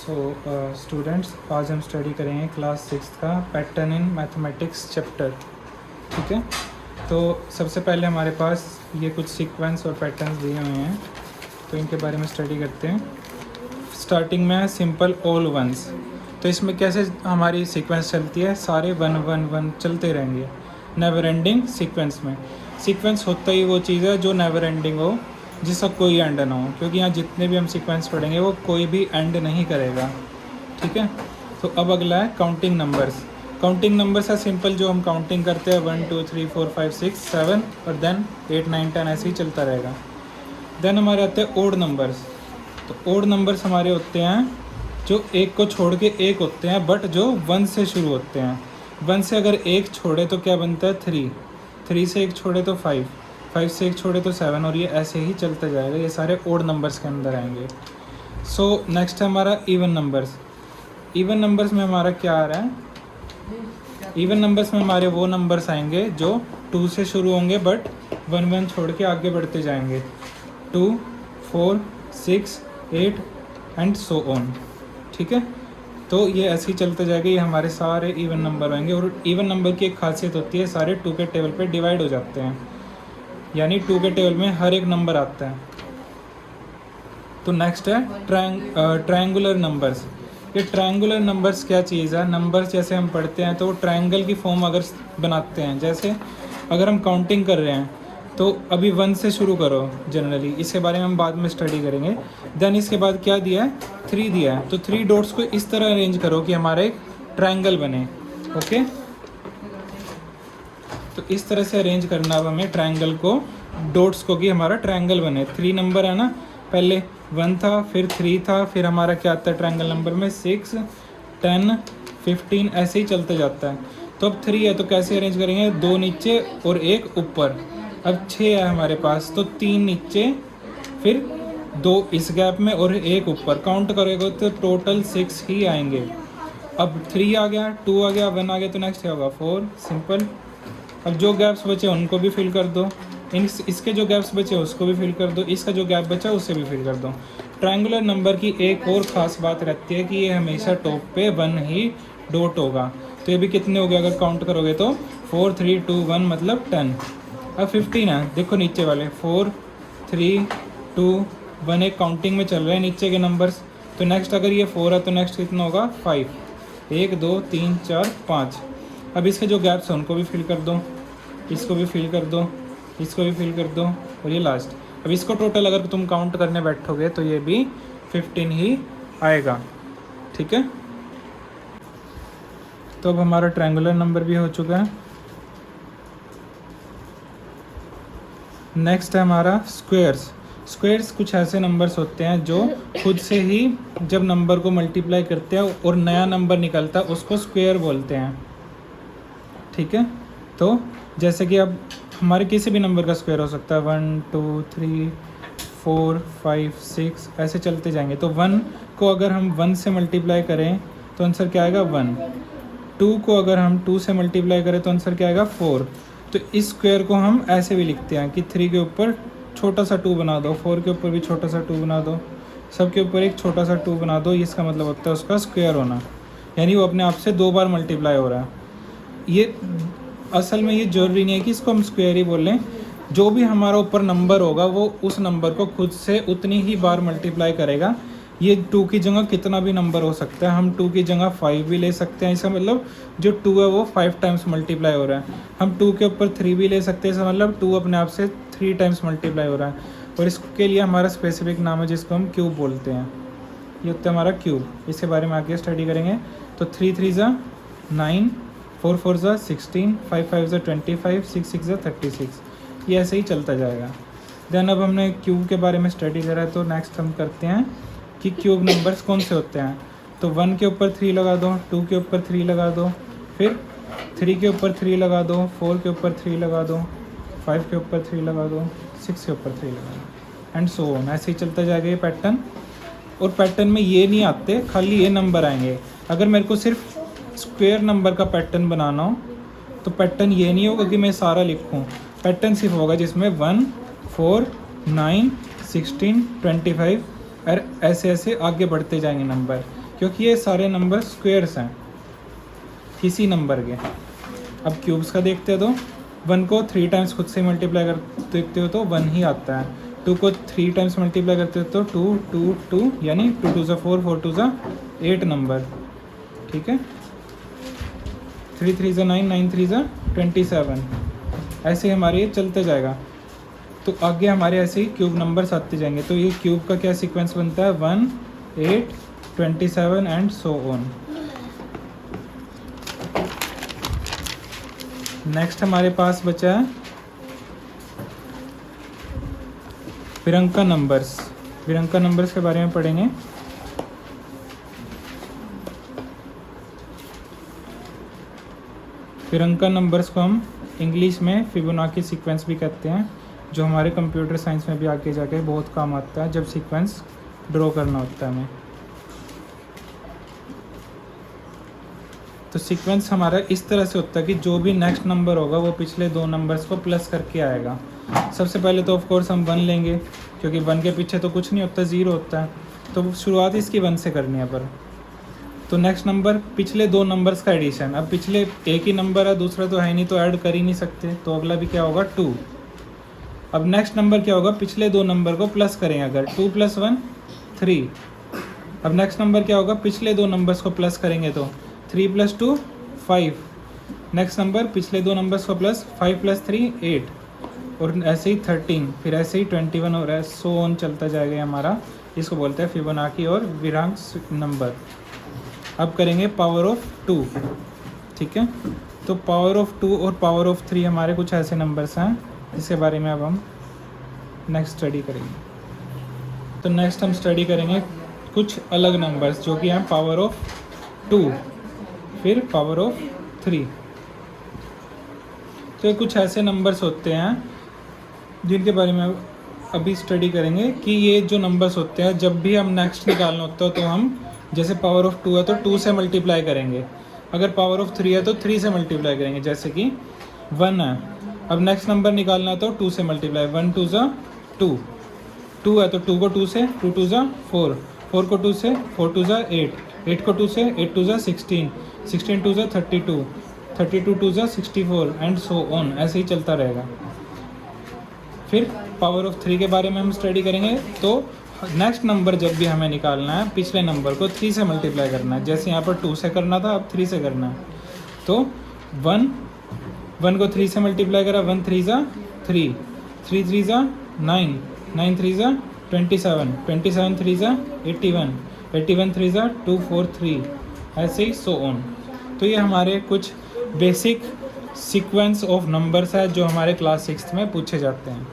So students, आज हम study करेंगे क्लास 6 का पैटर्न इन मैथमेटिक्स चैप्टर। ठीक है, तो सबसे पहले हमारे पास ये कुछ सीक्वेंस और पैटर्न्स दिए हुए हैं, तो इनके बारे में स्टडी करते हैं। स्टार्टिंग में है सिंपल ऑल वंस। तो इसमें कैसे हमारी सीक्वेंस चलती है, सारे 1 1 1 चलते रहेंगे नेवर एंडिंग सीक्वेंस में। सीक्वेंस होता ही वो चीज़ है जो नेवर एंडिंग हो, जिसका कोई एंड ना हो, क्योंकि यहाँ जितने भी हम सीक्वेंस पढ़ेंगे वो कोई भी एंड नहीं करेगा। ठीक है, तो अब अगला है काउंटिंग नंबर्स। काउंटिंग नंबर्स है सिंपल, जो हम काउंटिंग करते हैं 1 2 3 4 5 6 7 और देन 8 9 10 ऐसे ही चलता रहेगा। देन हमारे आते हैं ओड नंबर्स। तो ओड नंबर्स हमारे होते हैं जो एक को छोड़ के एक होते हैं, बट जो 1 से शुरू होते हैं। 1 से अगर एक छोड़े तो क्या बनता है 3, 3 से एक छोड़े तो 5, 5 से एक छोड़े तो 7, और ये ऐसे ही चलता जाएगा। ये सारे ओड नंबर्स के अंदर आएंगे। सो नेक्स्ट है हमारा इवन नंबर्स। इवन नंबर्स में हमारा क्या आ रहा है, इवन नंबर्स में हमारे वो नंबर्स आएंगे जो 2 से शुरू होंगे बट 1 1 छोड़ के आगे बढ़ते जाएंगे। 2 4 6 8 एंड सो ऑन। ठीक है, तो ये ऐसे ही चलते जाएगा। ये हमारे सारे इवन नंबर होंगे, और इवन नंबर की एक खासियत होती है, सारे 2 के टेबल पे डिवाइड हो जाते हैं, यानी 2 के टेबल में हर एक नंबर आता है। तो नेक्स्ट है ट्रायंगुलर नंबर्स। ये ट्रायंगुलर नंबर्स क्या चीज़ है, नंबर्स जैसे हम पढ़ते हैं तो ट्रायंगल की फॉर्म अगर बनाते हैं, जैसे अगर हम काउंटिंग कर रहे हैं तो अभी 1 से शुरू करो जनरली, इसके बारे में हम बाद में स्टडी करेंगे। देन इसके बाद क्या दिया है, 3 दिया है, तो 3 डॉट्स को इस तरह अरेंज करो कि हमारा एक ट्रायंगल बने। ओके, तो इस तरह से अरेंज करना अब हमें ट्रायंगल को, डॉट्स को, कि हमारा ट्रायंगल बने। 3 नंबर है ना, पहले 1 था, फिर 3 था, फिर हमारा क्या आता है ट्रायंगल नंबर में 6 10 15 ऐसे ही चलते जाता है। तो अब 3 है तो कैसे अरेंज करेंगे, 2 नीचे और 1 ऊपर। अब 6 है हमारे पास तो 3 नीचे, फिर 2 इस गैप में और 1 ऊपर। काउंट करोगे तो टोटल 6 ही आएंगे। अब 3 आ गया, 2 आ गया, 1 आ गया, तो नेक्स्ट क्या होगा 4। सिंपल। अब जो गैप्स बचे उनको भी फिल कर दो, इसके जो गैप्स बचे उसको भी फिल कर दो, इसका जो गैप बचा उसे भी फिल कर दो। ट्रायंगुलर नंबर की एक और ख़ास बात रहती है कि ये हमेशा टॉप पे 1 ही डॉट होगा। तो ये भी कितने हो गए अगर काउंट करोगे तो 4 3 2 1 मतलब 10। अब 15 है, देखो नीचे वाले 4 3 2 1 एक काउंटिंग में चल रहे हैं नीचे के नंबर्स। तो नेक्स्ट अगर ये 4 है तो नेक्स्ट कितना होगा 5, 1 2 3 4 5। अब इसके जो गैप्स हैं उनको भी फिल कर दो, इसको भी फिल कर दो, इसको भी फिल कर दो, और ये लास्ट। अब इसको टोटल अगर तुम काउंट करने बैठोगे तो ये भी 15 ही आएगा। ठीक है, तो अब हमारा ट्रायंगुलर नंबर भी हो चुका है। नेक्स्ट है हमारा स्क्वेयर्स। स्क्वेयर्स कुछ ऐसे नंबर्स होते हैं जो खुद से ही जब नंबर को मल्टीप्लाई करते हैं और नया नंबर निकलता है उसको स्क्वेयर बोलते हैं। ठीक है, तो जैसे कि अब हमारे किसी भी नंबर का स्क्वायर हो सकता है, 1 2 3 4 5 6 ऐसे चलते जाएंगे। तो 1 को अगर हम 1 से मल्टीप्लाई करें तो आंसर क्या आएगा 1। 2 को अगर हम 2 से मल्टीप्लाई करें तो आंसर क्या आएगा 4। तो इस स्क्वायर को हम ऐसे भी लिखते हैं कि 3 के ऊपर छोटा सा 2 बना दो, 4 के ऊपर भी छोटा सा 2 बना दो, सब के ऊपर एक छोटा सा 2 बना दो। इसका मतलब होता है उसका स्क्वायर होना, यानी वो अपने आप से 2 बार मल्टीप्लाई हो रहा है। ये असल में ये जरूरी नहीं है कि इसको हम स्क्वायर ही बोलें, जो भी हमारा ऊपर नंबर होगा वो उस नंबर को खुद से उतनी ही बार मल्टीप्लाई करेगा। ये 2 की जगह कितना भी नंबर हो सकता है, हम 2 की जगह 5 भी ले सकते हैं, इसका मतलब जो 2 है वो 5 टाइम्स मल्टीप्लाई हो रहा है। हम 2 के ऊपर 3 भी ले सकते हैं, इसका मतलब 2 अपने आप से 3 टाइम्स मल्टीप्लाई हो रहा है। और इसके लिए हमारा स्पेसिफिक नाम है जिसको हम क्यूब बोलते हैं। ये होता है हमारा क्यूब, इसके बारे में आगे स्टडी करेंगे। तो 3 3 ज़ा 9, 4 4 ज़ा 16, 5 5 ज़ा 25, 6 6 ज़ा 36। ये ऐसे ही चलता जाएगा। देन अब हमने क्यूब के बारे में स्टडी करा है, तो नेक्स्ट हम करते हैं कि क्यूब नंबर्स कौन से होते हैं। तो 1 के ऊपर 3 लगा दो, 2 के ऊपर 3 लगा दो, फिर 3 के ऊपर 3 लगा दो, 4 के ऊपर 3 लगा दो, 5 के ऊपर 3 लगा दो, 6 के ऊपर 3 लगा दो, एंड सो ऑन। ऐसे ही चलता जाएगा ये पैटर्न। और पैटर्न में ये नहीं आते, खाली ये नंबर आएंगे। अगर मेरे को सिर्फ स्क्वायर नंबर का पैटर्न बनाना हो तो पैटर्न ये नहीं होगा कि मैं सारा लिखूं, पैटर्न सिर्फ होगा जिसमें 1 4 9 16 25 और ऐसे ऐसे आगे बढ़ते जाएंगे नंबर। क्योंकि ये सारे नंबर स्क्वेयर्स हैं किसी नंबर के। अब क्यूब्स का देखते हो तो 1 को 3 टाइम्स खुद से मल्टीप्लाई कर देखते हो तो 1 ही आता है। 2 को 3 टाइम्स मल्टीप्लाई करते हो तो 2 2 2 यानी 2 2 4 4 2 8 नंबर, ठीक है। 3 3 9 9 3 27, ऐसे हमारे ये चलते जाएगा। तो आगे हमारे ऐसे ही क्यूब नंबर्स आते जाएंगे। तो ये क्यूब का क्या सीक्वेंस बनता है, 1 8 27 एंड सो ऑन। नेक्स्ट हमारे पास बचा है विरंका नंबर्स। विरंका नंबर्स के बारे में पढ़ेंगे। विरंका नंबर्स को हम इंग्लिश में फिबोनाची सीक्वेंस भी कहते हैं, जो हमारे कंप्यूटर साइंस में भी आगे जाके बहुत काम आता है जब सीक्वेंस ड्रॉ करना होता है हमें। तो सीक्वेंस हमारा इस तरह से होता है कि जो भी नेक्स्ट नंबर होगा वो पिछले 2 नंबर्स को प्लस करके आएगा। सबसे पहले तो ऑफ कोर्स हम 1 लेंगे, क्योंकि 1 के पीछे तो कुछ नहीं होता, 0 होता है। तो शुरुआत इसकी 1 से करनी है पर। तो नेक्स्ट नंबर पिछले 2 नंबर्स का एडिशन। अब पिछले एक ही नंबर है, दूसरा तो है नहीं, तो ऐड कर ही नहीं सकते, तो अगला भी क्या होगा 2। अब नेक्स्ट नंबर क्या होगा, पिछले 2 नंबर को प्लस करेंगे अगर 2 + 1 3। अब नेक्स्ट नंबर क्या होगा, पिछले 2 नंबर्स को प्लस करेंगे तो 3 + 2 5। नेक्स्ट नंबर पिछले 2 नंबर्स को प्लस 5 + 3 8, और ऐसे ही 13, फिर ऐसे ही 21 हो रहा है, सो ऑन चलता जाएगा हमारा। इसको बोलते हैं फिबोनाची और विरंका नंबर। अब करेंगे पावर ऑफ 2, ठीक है। तो पावर ऑफ 2 और पावर ऑफ 3 हमारे कुछ ऐसे नंबर्स हैं जिसके बारे में अब हम नेक्स्ट स्टडी करेंगे। तो नेक्स्ट हम स्टडी करेंगे कुछ अलग नंबर्स जो कि हैं पावर ऑफ 2, फिर पावर ऑफ 3। तो ये कुछ ऐसे नंबर्स होते हैं जिनके बारे में अभी स्टडी करेंगे कि ये जो नंबर्स होते हैं जब भी हम नेक्स्ट निकालना होता है तो हम जैसे पावर ऑफ 2 है तो 2 से मल्टीप्लाई करेंगे, अगर पावर ऑफ 3 है तो 3 से मल्टीप्लाई करेंगे। जैसे कि 1 है, अब नेक्स्ट नंबर निकालना है तो 2 से मल्टीप्लाई, 1 2 2, 2 है तो 2 को 2 से, 2 2 4, 4 को 2 से, 4 2 8, 8 को 2 से, 8 2 16, 16 2 32, 32 2 64 एंड सो ऑन, ऐसे ही चलता रहेगा। फिर पावर ऑफ 3 के बारे में हम स्टडी करेंगे। तो नेक्स्ट नंबर जब भी हमें निकालना है पिछले नंबर को 3 से मल्टीप्लाई करना है। जैसे यहाँ पर 2 से करना था, अब 3 से करना है। तो 1 को 3 से मल्टीप्लाई करा, 1 3 3, 3 3 9, 9 3 27, 27 3 81, 81 3 243, ऐसे ही सो ऑन। तो ये हमारे कुछ बेसिक सीक्वेंस ऑफ नंबर्स है जो हमारे क्लास 6 में पूछे जाते हैं।